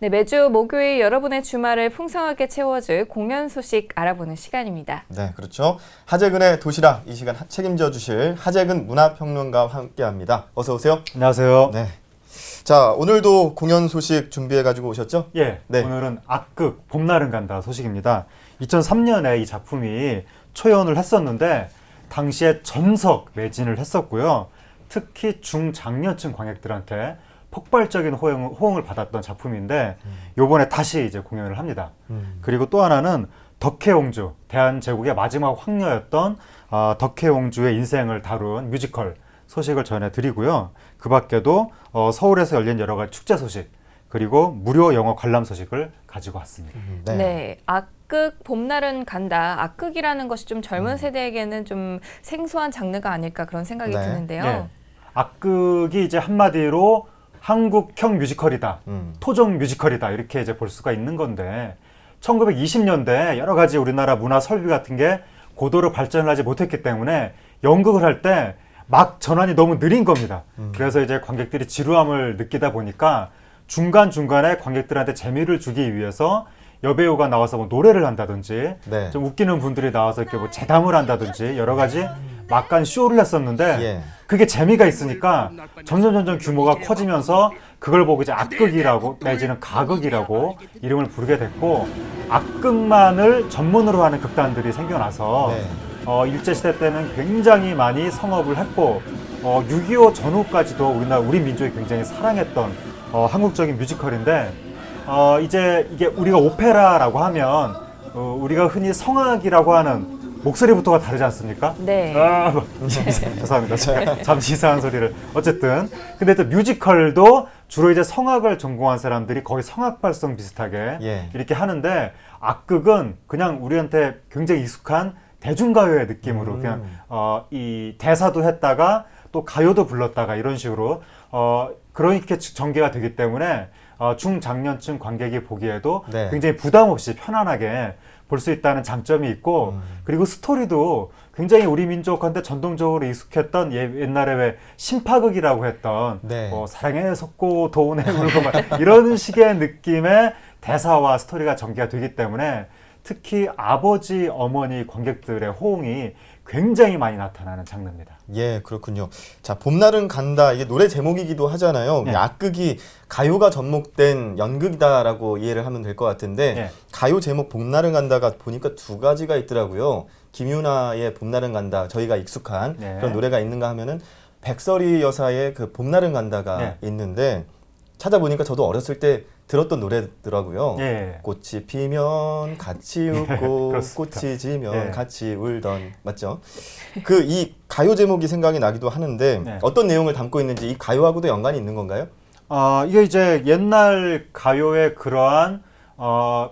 네, 매주 목요일 여러분의 주말을 풍성하게 채워줄 공연 소식 알아보는 시간입니다. 네, 그렇죠. 하재근의 도시락 이 시간 책임져 주실 하재근 문화평론가와 함께합니다. 어서 오세요. 안녕하세요. 네. 자, 오늘도 공연 소식 준비해 가지고 오셨죠? 예, 네. 오늘은 악극 봄날은 간다 소식입니다. 2003년에 이 작품이 초연을 했었는데 당시에 전석 매진을 했었고요. 특히 중장년층 관객들한테 폭발적인 호응을 받았던 작품인데 요번에 다시 이제 공연을 합니다. 그리고 또 하나는 덕혜옹주, 대한제국의 마지막 황녀였던 덕혜옹주의 인생을 다룬 뮤지컬 소식을 전해드리고요. 그 밖에도 서울에서 열린 여러 가지 축제 소식, 그리고 무료 영어 관람 소식을 가지고 왔습니다. 네, 악극 봄날은 간다. 악극이라는 것이 좀 젊은 세대에게는 좀 생소한 장르가 아닐까 그런 생각이 네. 드는데요. 예. 악극이 이제 한마디로 한국형 뮤지컬이다, 토종 뮤지컬이다 이렇게 이제 볼 수가 있는 건데 1920년대 여러 가지 우리나라 문화 설비 같은 게 고도로 발전을 하지 못했기 때문에 연극을 할 때 막 전환이 너무 느린 겁니다. 그래서 이제 관객들이 지루함을 느끼다 보니까 중간중간에 관객들한테 재미를 주기 위해서 여배우가 나와서 뭐 노래를 한다든지 네. 좀 웃기는 분들이 나와서 이렇게 뭐 재담을 한다든지 여러 가지 막간 쇼를 했었는데 예. 그게 재미가 있으니까 점점 규모가 커지면서 그걸 보고 이제 악극이라고 내지는 가극이라고 이름을 부르게 됐고 악극만을 전문으로 하는 극단들이 생겨나서 네. 일제시대 때는 굉장히 많이 성업을 했고 6.25 전후까지도 우리 민족이 굉장히 사랑했던 한국적인 뮤지컬인데 이제 이게 우리가 오페라라고 하면 우리가 흔히 성악이라고 하는 목소리부터가 다르지 않습니까? 네. 죄송합니다. 잠시 이상한 소리를. 어쨌든 근데 또 뮤지컬도 주로 이제 성악을 전공한 사람들이 거의 성악 발성 비슷하게 예. 이렇게 하는데 악극은 그냥 우리한테 굉장히 익숙한 대중가요의 느낌으로 그냥 이 대사도 했다가 또 가요도 불렀다가 이런 식으로 그렇게 전개가 되기 때문에 중장년층 관객이 보기에도 네. 굉장히 부담 없이 편안하게 볼 수 있다는 장점이 있고 그리고 스토리도 굉장히 우리 민족한테 전통적으로 익숙했던 옛날에 왜 신파극이라고 했던 네. 사랑에 속고 돈에 울고 막 이런 식의 느낌의 대사와 스토리가 전개가 되기 때문에 특히 아버지, 어머니 관객들의 호응이 굉장히 많이 나타나는 장르입니다. 예, 그렇군요. 자, 봄날은 간다. 이게 노래 제목이기도 하잖아요. 네. 악극이 가요가 접목된 연극이다라고 이해를 하면 될 것 같은데 네. 가요 제목 봄날은 간다가 보니까 두 가지가 있더라고요. 김유나의 봄날은 간다. 저희가 익숙한 네. 그런 노래가 있는가 하면은 백설이 여사의 그 봄날은 간다가 네. 있는데 찾아보니까 저도 어렸을 때 들었던 노래더라고요. 예. 꽃이 피면 같이 웃고 그렇습니다. 꽃이 지면 예. 같이 울던 맞죠? 그 이 가요 제목이 생각이 나기도 하는데 네. 어떤 내용을 담고 있는지 이 가요하고도 연관이 있는 건가요? 이게 이제 옛날 가요의 그러한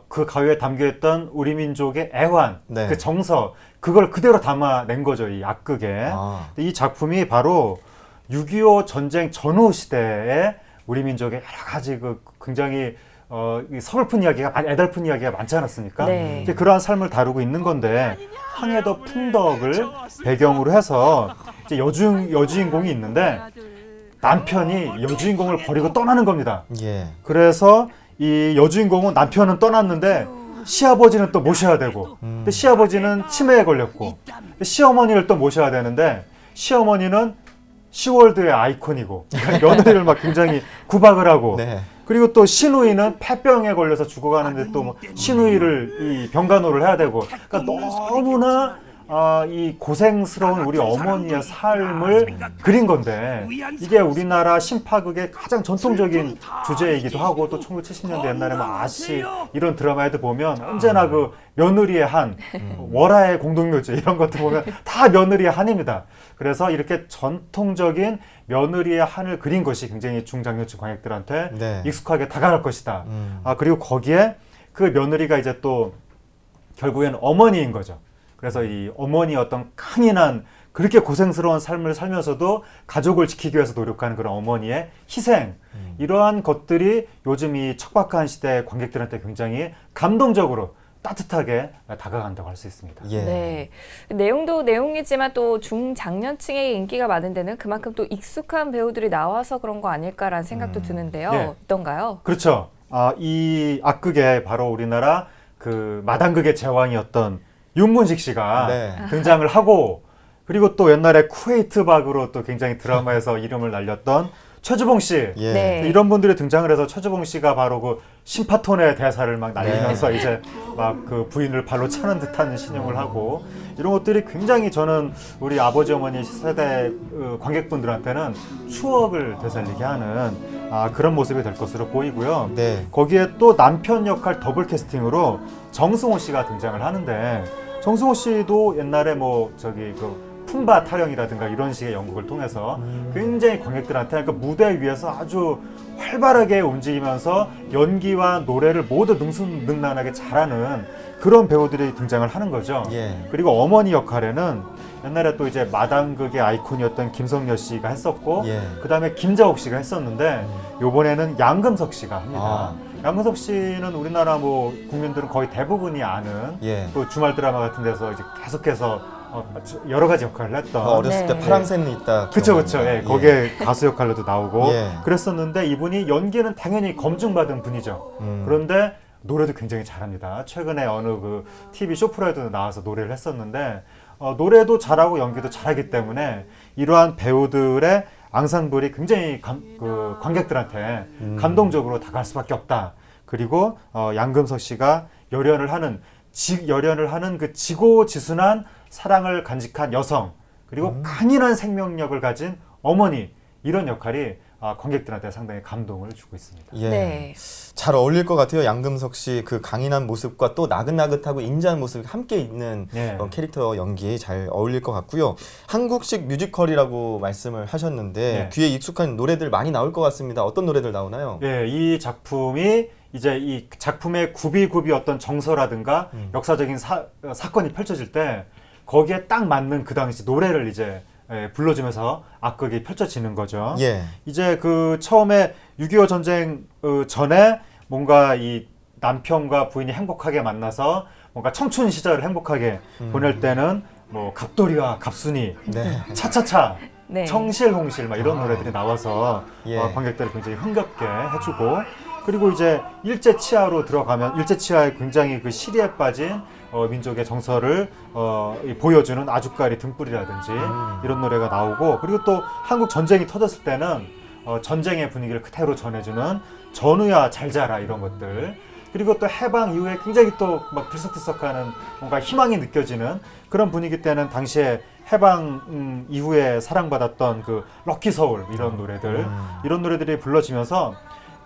그 가요에 담겨있던 우리 민족의 애환, 네. 그 정서 그걸 그대로 담아낸 거죠, 이 악극에. 아. 이 작품이 바로 6.25 전쟁 전후 시대에 우리 민족의 여러 가지 그 굉장히 이 서글픈 이야기가 애달픈 이야기가 많지 않았습니까? 네. 이제 그러한 삶을 다루고 있는 건데 황해도 풍덕을 배경으로 해서 이제 여주인공이 있는데 남편이 여주인공을 버리고 떠나는 겁니다. 예. 그래서 이 여주인공은 남편은 떠났는데 시아버지는 또 모셔야 되고 근데 시아버지는 치매에 걸렸고 시어머니를 또 모셔야 되는데 시어머니는 시월드의 아이콘이고 그러니까 며느리를 막 굉장히 구박을 하고 네. 그리고 또 시누이는 폐병에 걸려서 죽어가는데 또 뭐 시누이를 이 병간호를 해야 되고 그러니까 너무나 이 고생스러운 우리 어머니의 삶을 그린 건데 이게 우리나라 신파극의 가장 전통적인 주제이기도 하고 또 1970년대 옛날에 뭐 아씨 이런 드라마에도 보면 언제나 그 며느리의 한 월화의 공동묘지 이런 것들 보면 다 며느리의 한입니다. 그래서 이렇게 전통적인 며느리의 한을 그린 것이 굉장히 중장년층 관객들한테 네. 익숙하게 다가갈 것이다. 그리고 거기에 그 며느리가 이제 또 결국에는 어머니인 거죠. 그래서 이 어머니의 어떤 강인한 그렇게 고생스러운 삶을 살면서도 가족을 지키기 위해서 노력하는 그런 어머니의 희생 이러한 것들이 요즘 이 척박한 시대 관객들한테 굉장히 감동적으로 따뜻하게 다가간다고 할 수 있습니다. 예. 네. 내용도 내용이지만 또 중장년층의 인기가 많은 데는 그만큼 또 익숙한 배우들이 나와서 그런 거 아닐까라는 생각도 드는데요. 네. 어떤가요? 그렇죠. 이 악극에 바로 우리나라 그 마당극의 제왕이었던 윤문식 씨가 네. 등장을 하고, 그리고 또 옛날에 쿠웨이트 박으로 또 굉장히 드라마에서 이름을 날렸던 최주봉 씨. 예. 네. 이런 분들이 등장을 해서 최주봉 씨가 바로 그 심파톤의 대사를 막 날리면서 이제 막 그 부인을 발로 차는 듯한 신용을 하고, 이런 것들이 굉장히 저는 우리 아버지 어머니 세대 관객분들한테는 추억을 되살리게 하는 그런 모습이 될 것으로 보이고요. 네. 거기에 또 남편 역할 더블 캐스팅으로 정승호 씨가 등장을 하는데, 정승호 씨도 옛날에 뭐 저기 그 품바 타령이라든가 이런 식의 연극을 통해서 굉장히 관객들한테 그 무대 위에서 아주 활발하게 움직이면서 연기와 노래를 모두 능수능란하게 잘하는 그런 배우들이 등장을 하는 거죠. 예. 그리고 어머니 역할에는 옛날에 또 이제 마당극의 아이콘이었던 김성녀 씨가 했었고, 예. 그 다음에 김자옥 씨가 했었는데, 요번에는 양금석 씨가 합니다. 아. 양금석 씨는 우리나라 뭐 국민들은 거의 대부분이 아는 예. 또 주말 드라마 같은 데서 이제 계속해서 여러 가지 역할을 했던 어렸을 때 네. 파랑새는 있다. 그쵸 그쵸. 기억납니다. 예, 거기에 가수 역할로도 나오고 예. 그랬었는데, 이분이 연기는 당연히 검증받은 분이죠. 그런데 노래도 굉장히 잘합니다. 최근에 어느 그 TV 쇼프로에도 나와서 노래를 했었는데, 노래도 잘하고 연기도 잘하기 때문에 이러한 배우들의 앙상블이 굉장히 관객들한테 감동적으로 다가갈 수밖에 없다. 그리고 양금석 씨가 열연을 하는 그 지고지순한 사랑을 간직한 여성, 그리고 강인한 생명력을 가진 어머니, 이런 역할이 관객들한테 상당히 감동을 주고 있습니다. 예. 네. 잘 어울릴 것 같아요. 양금석 씨 그 강인한 모습과 또 나긋나긋하고 인자한 모습이 함께 있는 네. 캐릭터 연기 잘 어울릴 것 같고요. 한국식 뮤지컬이라고 말씀을 하셨는데 네. 귀에 익숙한 노래들 많이 나올 것 같습니다. 어떤 노래들 나오나요? 예, 이 작품이 이제 이 작품의 굽이 어떤 정서라든가 역사적인 사건이 펼쳐질 때 거기에 딱 맞는 그 당시 노래를 이제 불러주면서 악극이 펼쳐지는 거죠. 예. 이제 그 처음에 6.25 전쟁 전에 뭔가 이 남편과 부인이 행복하게 만나서 뭔가 청춘 시절을 행복하게 보낼 때는 뭐 갑돌이와 갑순이, 네. 차차차, 네. 청실홍실 막 이런 노래들이 나와서 예. 관객들을 굉장히 흥겹게 해주고, 그리고 이제 일제치하로 들어가면 일제치하에 굉장히 그 시리에 빠진 민족의 정서를 보여주는 아주까리 등불이라든지 이런 노래가 나오고, 그리고 또 한국 전쟁이 터졌을 때는 전쟁의 분위기를 그대로 전해주는 전우야 잘 자라 이런 것들, 그리고 또 해방 이후에 굉장히 또 막 들썩들썩하는 뭔가 희망이 느껴지는 그런 분위기 때는 당시에 해방 이후에 사랑받았던 그 럭키 서울 이런 노래들, 이런 노래들이 불러지면서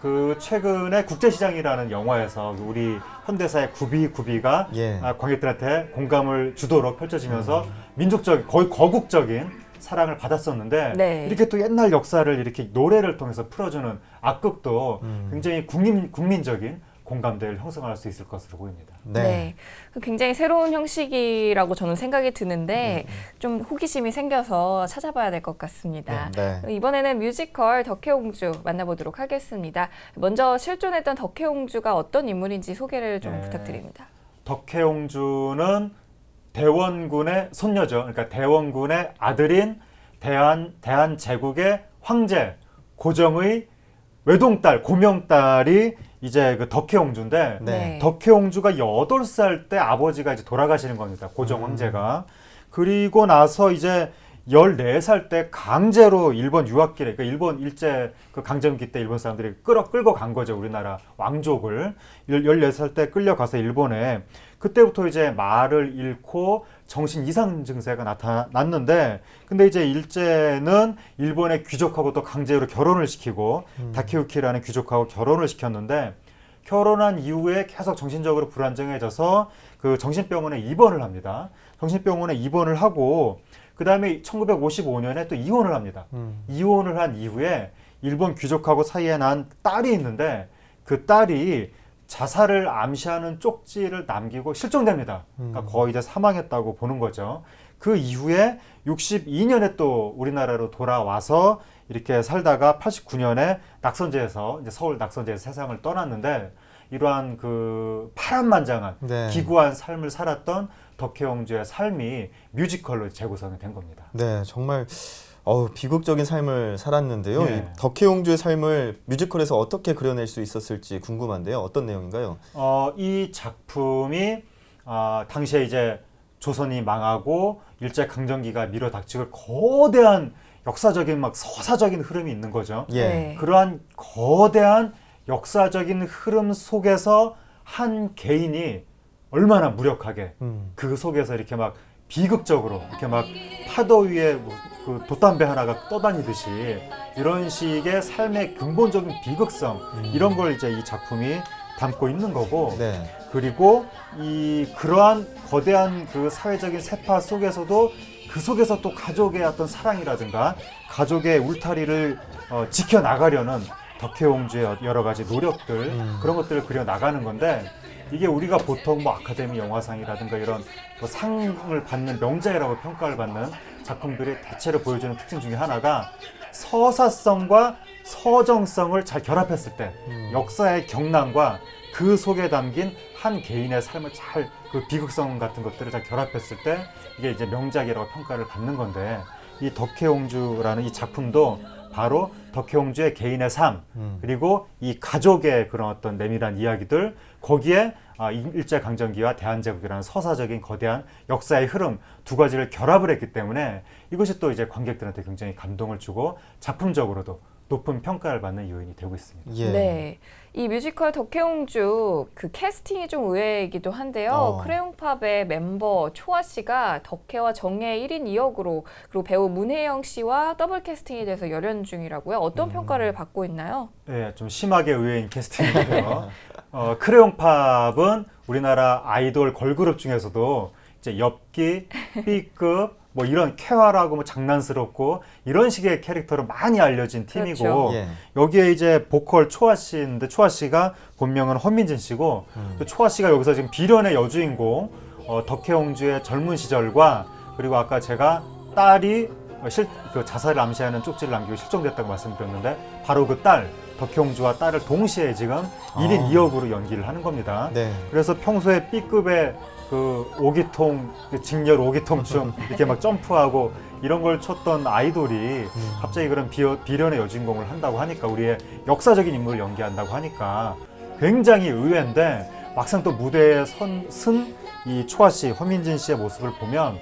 그 최근에 국제시장이라는 영화에서 우리 현대사의 구비가 예. 관객들한테 공감을 주도록 펼쳐지면서 민족적 거의 거국적인 사랑을 받았었는데, 네. 이렇게 또 옛날 역사를 이렇게 노래를 통해서 풀어주는 악극도 굉장히 국민적인 공감대를 형성할 수 있을 것으로 보입니다. 네. 네. 굉장히 새로운 형식이라고 저는 생각이 드는데 좀 호기심이 생겨서 찾아봐야 될 것 같습니다. 네. 이번에는 뮤지컬 덕혜옹주 만나보도록 하겠습니다. 먼저 실존했던 덕혜옹주가 어떤 인물인지 소개를 좀 네. 부탁드립니다. 덕혜옹주는 대원군의 손녀죠. 그러니까 대원군의 아들인 대한제국의 황제 고정의 외동딸, 고명딸이 이제 그 덕혜옹주인데, 네. 덕혜옹주가 8살 때 아버지가 이제 돌아가시는 겁니다. 고정 황제가. 그리고 나서 이제 14살 때 강제로 일본 유학길에, 그러니까 일본 일제 그 강점기 때 일본 사람들이 끌고 간 거죠. 우리나라 왕족을. 14살 때 끌려가서 일본에, 그때부터 이제 말을 잃고 정신 이상 증세가 나타났는데, 근데 이제 일제는 일본의 귀족하고 또 강제로 결혼을 시키고 다케유키라는 귀족하고 결혼을 시켰는데, 결혼한 이후에 계속 정신적으로 불안정해져서 그 정신병원에 입원을 합니다. 정신병원에 입원을 하고, 그 다음에 1955년에 또 이혼을 합니다. 이혼을 한 이후에 일본 귀족하고 사이에 난 딸이 있는데, 그 딸이 자살을 암시하는 쪽지를 남기고 실종됩니다. 그러니까 거의 이제 사망했다고 보는 거죠. 그 이후에 62년에 또 우리나라로 돌아와서 이렇게 살다가 89년에 낙선제에서 이제 서울 낙선제에서 세상을 떠났는데, 이러한 그 파란만장한 네. 기구한 삶을 살았던 덕혜옹주의 삶이 뮤지컬로 재구성이 된 겁니다. 네, 정말 비극적인 삶을 살았는데요. 네. 이 덕혜옹주의 삶을 뮤지컬에서 어떻게 그려낼 수 있었을지 궁금한데요. 어떤 내용인가요? 이 작품이 당시에 이제 조선이 망하고 일제강점기가 밀어닥치고 거대한 역사적인 막 서사적인 흐름이 있는 거죠. 예. 네. 그러한 거대한 역사적인 흐름 속에서 한 개인이 얼마나 무력하게 그 속에서 이렇게 막 비극적으로 이렇게 막 파도 위에 그 돛담배 하나가 떠다니듯이 이런 식의 삶의 근본적인 비극성 이런 걸 이제 이 작품이 담고 있는 거고 네. 그리고 그러한 거대한 그 사회적인 세파 속에서도 그 속에서 또 가족의 어떤 사랑이라든가 가족의 울타리를 지켜나가려는 덕혜옹주의 여러 가지 노력들 그런 것들을 그려 나가는 건데 이게 우리가 보통 뭐 아카데미 영화상이라든가 이런 뭐 상을 받는 명작이라고 평가를 받는 작품들이 대체로 보여주는 특징 중에 하나가 서사성과 서정성을 잘 결합했을 때 역사의 경랑과 그 속에 담긴 한 개인의 삶을 잘 그 비극성 같은 것들을 잘 결합했을 때 이게 이제 명작이라고 평가를 받는 건데 이 덕혜옹주라는 이 작품도 바로 덕혜옹주의 개인의 삶 그리고 이 가족의 그런 어떤 내밀한 이야기들 거기에 일제강점기와 대한제국이라는 서사적인 거대한 역사의 흐름 두 가지를 결합을 했기 때문에 이것이 또 이제 관객들한테 굉장히 감동을 주고 작품적으로도 높은 평가를 받는 요인이 되고 있습니다. 예. 네. 이 뮤지컬 덕혜옹주 그 캐스팅이 좀 의외이기도 한데요. 크레용팝의 멤버 초아 씨가 덕혜와 정혜의 1인 2역으로 그리고 배우 문혜영 씨와 더블 캐스팅이 돼서 열연 중이라고요. 어떤 평가를 받고 있나요? 네, 좀 심하게 의외인 캐스팅인데요. 크레용팝은 우리나라 아이돌 걸그룹 중에서도 이제 엽기, B급 뭐 이런 쾌활하고 뭐 장난스럽고 이런 식의 캐릭터로 많이 알려진 팀이고 그렇죠. 예. 여기에 이제 보컬 초아 씨인데 초아 씨가 본명은 헌민진 씨고 또 초아 씨가 여기서 지금 비련의 여주인공 덕혜옹주의 젊은 시절과 그리고 아까 제가 딸이 그 자살을 암시하는 쪽지를 남기고 실종됐다고 말씀드렸는데 바로 그 딸 덕혜옹주와 딸을 동시에 지금 1인 2역으로 연기를 하는 겁니다. 네. 그래서 평소에 B급의 그 오기통, 그 직렬 오기통춤 이렇게 막 점프하고 이런 걸 췄던 아이돌이 갑자기 그런 비련의 여주인공을 한다고 하니까 우리의 역사적인 인물을 연기한다고 하니까 굉장히 의외인데 막상 또 무대에 쓴 이 초아 씨, 허민진 씨의 모습을 보면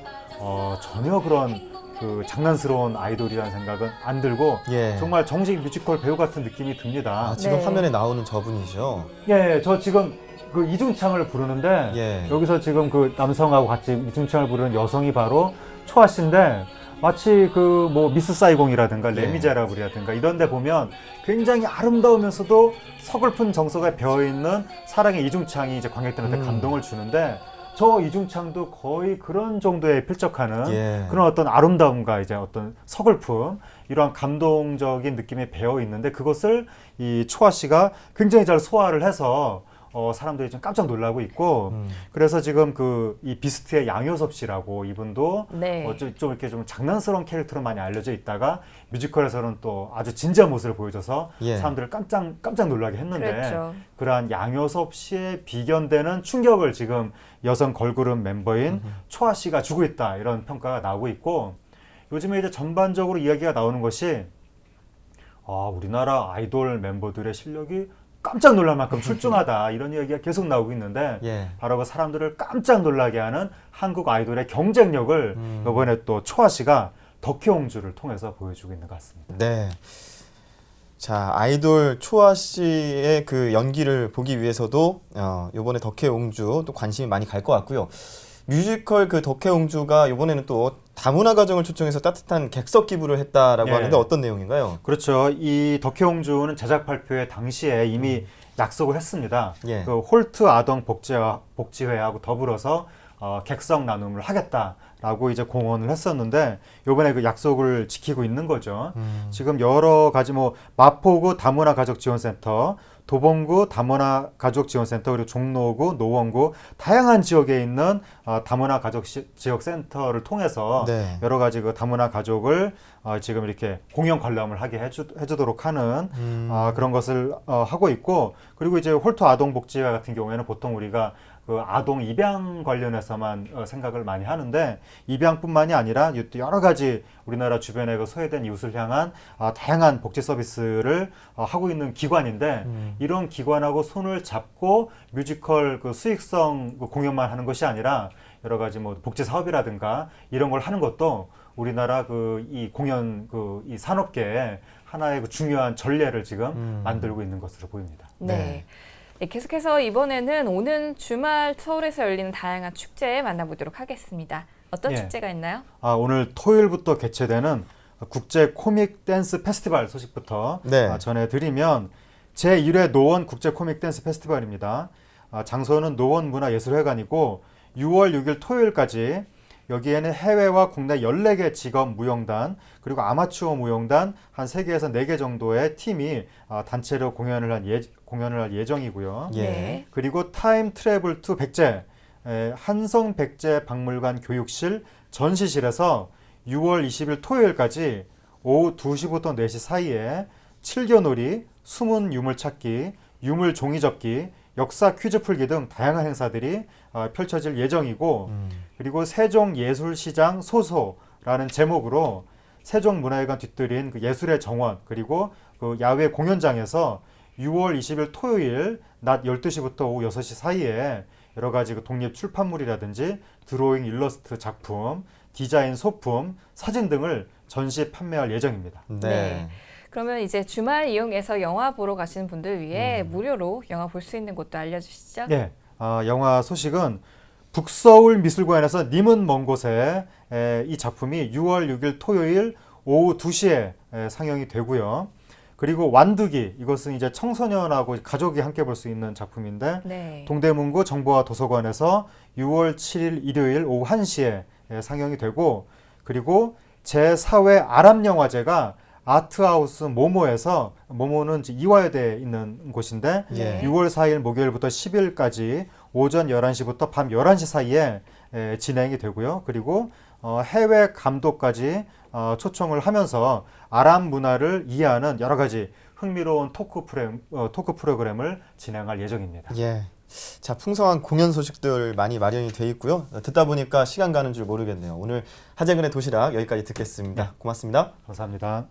전혀 그런 그 장난스러운 아이돌이라는 생각은 안 들고 예. 정말 정식 뮤지컬 배우 같은 느낌이 듭니다. 지금 네. 화면에 나오는 저분이죠. 예, 저 지금 그 이중창을 부르는데 예. 여기서 지금 그 남성하고 같이 이중창을 부르는 여성이 바로 초아 씨인데 마치 그 뭐 미스 사이공이라든가 예. 레미제라블이라든가 이런 데 보면 굉장히 아름다우면서도 서글픈 정서가 배어있는 사랑의 이중창이 이제 관객들한테 감동을 주는데 저 이중창도 거의 그런 정도에 필적하는 예. 그런 어떤 아름다움과 이제 어떤 서글픔 이러한 감동적인 느낌이 배어 있는데 그것을 이 초아 씨가 굉장히 잘 소화를 해서 사람들이 좀 깜짝 놀라고 있고 그래서 지금 이 비스트의 양효섭 씨라고 이분도 네. 좀 이렇게 좀 장난스러운 캐릭터로 많이 알려져 있다가 뮤지컬에서는 또 아주 진지한 모습을 보여줘서 예. 사람들을 깜짝 놀라게 했는데 그랬죠. 그러한 양효섭 씨의 비견되는 충격을 지금 여성 걸그룹 멤버인 초아 씨가 주고 있다 이런 평가가 나오고 있고 요즘에 이제 전반적으로 이야기가 나오는 것이 우리나라 아이돌 멤버들의 실력이 깜짝 놀랄 만큼 출중하다 이런 이야기가 계속 나오고 있는데 예. 바로 그 사람들을 깜짝 놀라게 하는 한국 아이돌의 경쟁력을 이번에 또 초아 씨가 덕혜옹주를 통해서 보여주고 있는 것 같습니다. 네. 자, 아이돌 초아 씨의 그 연기를 보기 위해서도 이번에 덕혜옹주 또 관심이 많이 갈 것 같고요. 뮤지컬 그 덕혜옹주가 이번에는 또 다문화 가정을 초청해서 따뜻한 객석 기부를 했다라고 예. 하는데 어떤 내용인가요? 그렇죠. 이 덕혜옹주는 제작 발표회 당시에 이미 약속을 했습니다. 예. 그 홀트 아동 복지회하고 더불어서 객석 나눔을 하겠다라고 이제 공언을 했었는데 이번에 그 약속을 지키고 있는 거죠. 지금 여러 가지 뭐 마포구 다문화 가족 지원센터, 도봉구 다문화 가족 지원센터 그리고 종로구, 노원구 다양한 지역에 있는 다문화 가족 지역 센터를 통해서 네. 여러 가지 그 다문화 가족을 지금 이렇게 공연 관람을 하게 해주도록 하는 그런 것을 하고 있고 그리고 이제 홀트 아동복지회 같은 경우에는 보통 우리가 그 아동 입양 관련해서만 생각을 많이 하는데 입양뿐만이 아니라 여러 가지 우리나라 주변에 그 소외된 이웃을 향한 다양한 복지 서비스를 하고 있는 기관인데 이런 기관하고 손을 잡고 뮤지컬 그 수익성 그 공연만 하는 것이 아니라 여러 가지 뭐 복지 사업이라든가 이런 걸 하는 것도 우리나라 그 이 공연 그 이 산업계에 하나의 그 중요한 전례를 지금 만들고 있는 것으로 보입니다. 네. 네, 계속해서 이번에는 오는 주말 서울에서 열리는 다양한 축제 만나보도록 하겠습니다. 어떤 축제가 있나요? 오늘 토요일부터 개최되는 국제 코믹 댄스 페스티벌 소식부터 전해드리면 제1회 노원 국제 코믹 댄스 페스티벌입니다. 장소는 노원 문화예술회관이고 6월 6일 토요일까지 여기에는 해외와 국내 14개 직업 무용단 그리고 아마추어 무용단 한 3개에서 4개 정도의 팀이 단체로 공연을 할 예정이고요. 네. 그리고 타임 트래블 투 백제 한성 백제 박물관 교육실 전시실에서 6월 20일 토요일까지 오후 2시부터 4시 사이에 칠교놀이, 숨은 유물 찾기, 유물 종이 접기, 역사 퀴즈 풀기 등 다양한 행사들이 펼쳐질 예정이고 그리고 세종예술시장 소소라는 제목으로 세종문화회관 뒤뜰인 그 예술의 정원 그리고 그 야외 공연장에서 6월 20일 토요일 낮 12시부터 오후 6시 사이에 여러 가지 그 독립 출판물이라든지 드로잉 일러스트 작품, 디자인 소품, 사진 등을 전시 판매할 예정입니다. 네. 그러면 이제 주말 이용해서 영화 보러 가시는 분들 위해 무료로 영화 볼 수 있는 곳도 알려주시죠. 네, 영화 소식은 북서울 미술관에서 님은 먼 곳에 이 작품이 6월 6일 토요일 오후 2시에 상영이 되고요. 그리고 완두기 이것은 이제 청소년하고 가족이 함께 볼 수 있는 작품인데 동대문구 정보화 도서관에서 6월 7일 일요일 오후 1시에 상영이 되고 그리고 제4회 아랍영화제가 아트하우스 모모에서 모모는 이화여대에 있는 곳인데 6월 4일 목요일부터 10일까지 오전 11시부터 밤 11시 사이에 진행이 되고요. 그리고 해외 감독까지 초청을 하면서 아랍 문화를 이해하는 여러 가지 흥미로운 토크 프로그램을 진행할 예정입니다. 예. 자, 풍성한 공연 소식들 많이 마련이 돼 있고요. 듣다 보니까 시간 가는 줄 모르겠네요. 오늘 하재근의 도시락 여기까지 듣겠습니다. 고맙습니다. 감사합니다.